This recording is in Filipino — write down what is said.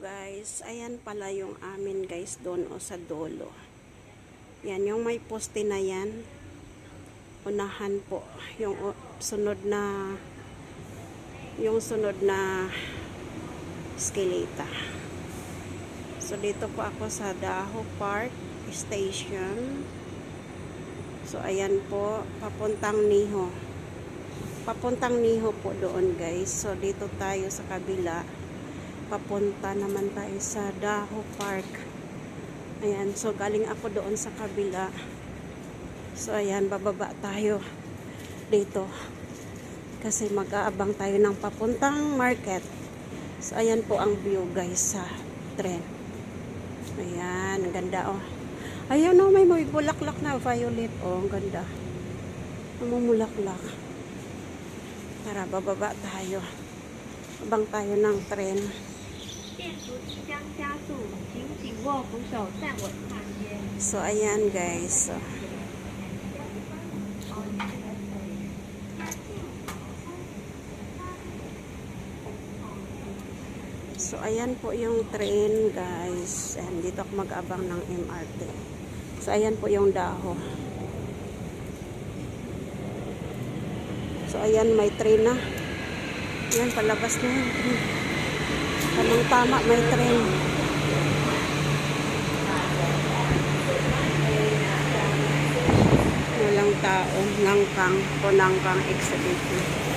guys, ayan pala yung amin guys doon o sa dulo. Yan, yung may poste na yan. Unahan po yung sunod na eskalita. So dito po ako sa Daho Park Station. So ayan po, papuntang Niho. Papuntang Niho po doon guys. So dito tayo sa kabila. Papunta naman tayo sa Daho Park. Ayan, so galing ako doon sa kabila. So ayan, bababa tayo dito. Kasi mag-aabang tayo ng papuntang market. So ayan po ang view guys sa tren. Ayan, ang ganda oh. Ayan oh, may bulaklak na violet oh, ang ganda. Namumulaklak. Tara, bababa tayo. Abang tayo ng tren. So ayan guys. So ayan po yung train guys. And dito ako mag-abang ng MRT. So ayan po yung Daho. So ayan, may train na. Ayan, palabas na yung train. Tamang tama, may train. Walang tao. Nangkang exhibition.